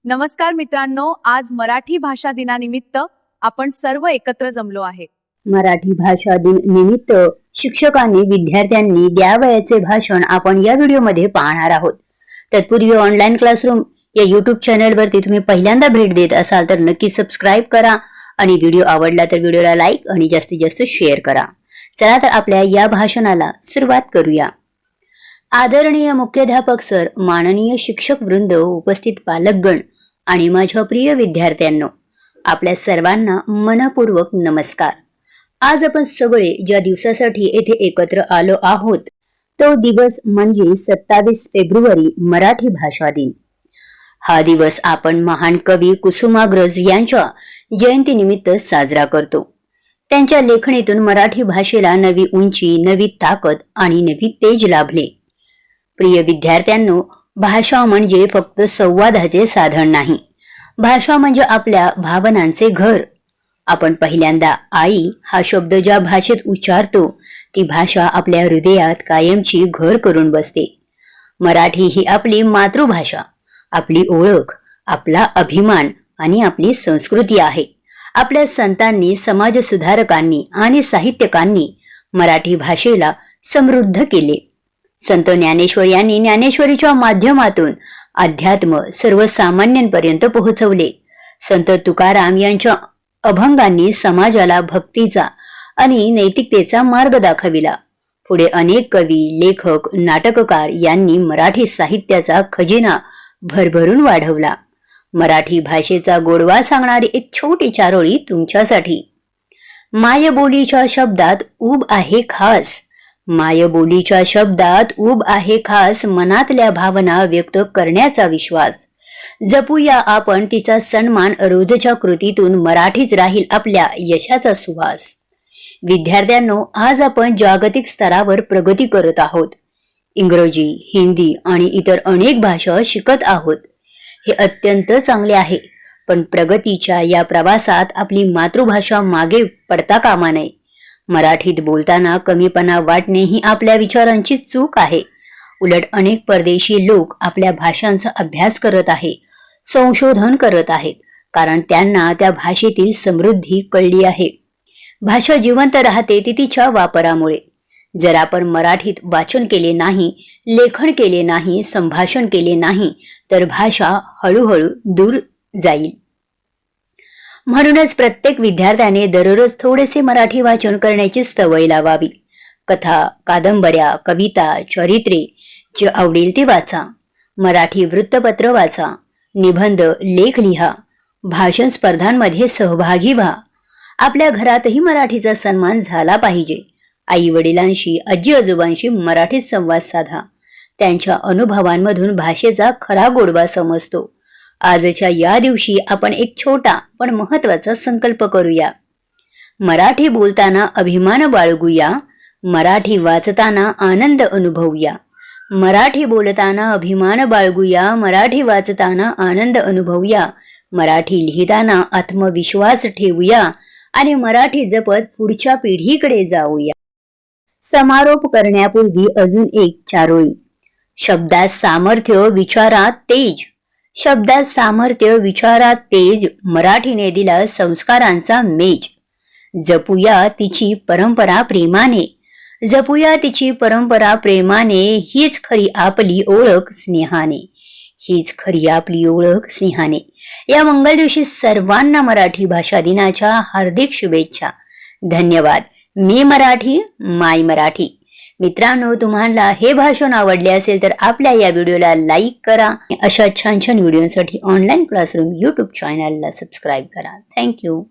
नमस्कार मित्रांनो, आज मराठी भाषा दिनानिमित्त आपण सर्व एकत्र जमलो आहे। मराठी भाषा दिन निमित्त शिक्षकांनी विद्यार्थ्यांनी द्यावयाचे भाषण आपण या व्हिडिओमध्ये पाहणार आहोत। तत्पूर्वी ऑनलाईन क्लासरूम या YouTube चॅनलवरती तुम्ही पहिल्यांदा भेट देत असाल तर नक्की सबस्क्राइब करा आणि व्हिडिओ आवडला तर व्हिडिओला लाईक आणि जास्तीत जास्त शेअर करा। चला तर आपल्या या भाषणाला सुरुवात करूया। आदरणीय मुख्याध्यापक सर, माननीय शिक्षक वृंद, उपस्थित पालकगण आणि माझ्या प्रिय विद्यार्थ्यांनो, आपल्या सर्वांना मनपूर्वक नमस्कार। आज आपण सगळे ज्या दिवसासाठी येथे एकत्र आलो आहोत तो दिवस म्हणजे 27 फेब्रुवारी मराठी भाषा दिन। हा दिवस आपण महान कवी कुसुमाग्रज यांच्या जयंतीनिमित्त साजरा करतो। त्यांच्या लेखणीतून मराठी भाषेला नवी उंची, नवी ताकद आणि नवी तेज लाभले। प्रिय विद्यार्थ्यांनो, भाषा म्हणजे फक्त संवादाचे साधन नाही, भाषा म्हणजे आपल्या भावनांचे घर। आपण पहिल्यांदा आई हा शब्द ज्या भाषेत उच्चारतो ती भाषा आपल्या हृदयात कायमची घर करून बसते। मराठी ही आपली मातृभाषा, आपली ओळख, आपला अभिमान आणि आपली संस्कृती आहे। आपल्या संतांनी, समाजसुधारकांनी आणि साहित्यकांनी मराठी भाषेला समृद्ध केले। संत ज्ञानेश्वर यांनी ज्ञानेश्वरीच्या माध्यमातून अध्यात्म सर्वसामान्यांपर्यंत पोहोचवले। संत तुकाराम यांच्या अभंगांनी समाजाला भक्तीचा आणि नैतिकतेचा मार्ग दाखविला। पुढे अनेक कवी, लेखक, नाटककार यांनी मराठी साहित्याचा खजिना भरभरून वाढवला। मराठी भाषेचा गोडवा सांगणारी एक छोटी चारोळी तुमच्यासाठी। मायबोलीच्या शब्दात ऊब आहे खास, मायबोलीच्या शब्दात ऊब आहे खास, मनातल्या भावना व्यक्त करण्याचा विश्वास। जपूया आपण तिचा सन्मान, रोजच्या कृतीतून मराठीच राहील आपल्या यशाचा सुवास। विद्यार्थ्यांनो, आज आपण जागतिक स्तरावर प्रगती करत आहोत। इंग्रजी, हिंदी आणि इतर अनेक भाषा शिकत आहोत। हे अत्यंत चांगले आहे, पण प्रगतीच्या या प्रवासात आपली मातृभाषा मागे पडता कामा नये। मराठीत बोलताना कमीपणा वाटणे ही आपल्या विचारांची चूक आहे। उलट अनेक परदेशी लोक आपल्या भाषांचा अभ्यास करत आहे, संशोधन करत आहेत, कारण त्यांना त्या भाषेतील समृद्धी कळली आहे। भाषा जिवंत राहते ती तिच्या वापरामुळे। जर आपण मराठीत वाचन केले नाही, लेखन केले नाही, संभाषण केले नाही तर भाषा हळूहळू दूर जाईल। म्हणूनच प्रत्येक विद्यार्थ्याने दररोज थोडेसे मराठी वाचन करण्याची सवय लावावी। कथा, कादंबऱ्या, कविता, चरित्रे जे आवडेल ते वाचा। मराठी वृत्तपत्र वाचा, निबंध, लेख लिहा, भाषण स्पर्धांमध्ये सहभागी व्हा। आपल्या घरातही मराठीचा सन्मान झाला पाहिजे। आई वडिलांशी, आजी आजोबांशी मराठीत संवाद साधा। त्यांच्या अनुभवांमधून भाषेचा खरा गोडवा समजतो। आजच्या या दिवशी आपण एक छोटा पण महत्वाचा संकल्प करूया। मराठी बोलताना अभिमान बाळगूया, मराठी वाचताना आनंद अनुभवूया। मराठी बोलताना अभिमान बाळगूया, मराठी वाचताना आनंद अनुभवूया। मराठी लिहिताना आत्मविश्वास ठेवूया आणि मराठी जपत पुढच्या पिढीकडे जाऊया। समारोप करण्यापूर्वी अजून एक चारोळी। शब्दात सामर्थ्य, विचारात तेज। शब्दात सामर्थ्य, विचारात तेज, मराठीने दिला संस्कारांचा मेज। जपूया तिची परंपरा प्रेमाने, जपूया तिची परंपरा प्रेमाने, हीच खरी आपली ओळख स्नेहाने, हीच खरी आपली ओळख स्नेहाने। या मंगल दिवशी सर्वांना मराठी भाषा दिनाच्या हार्दिक शुभेच्छा। धन्यवाद। मी मराठी, माय मराठी। मित्रांनो, तुम्हाला हे भाषण आवडले असेल तर आपल्या या व्हिडिओला लाईक करा। अशा छान छान व्हिडिओसाठी ऑनलाईन क्लासरूम YouTube चॅनलला सबस्क्राईब करा। थँक्यू।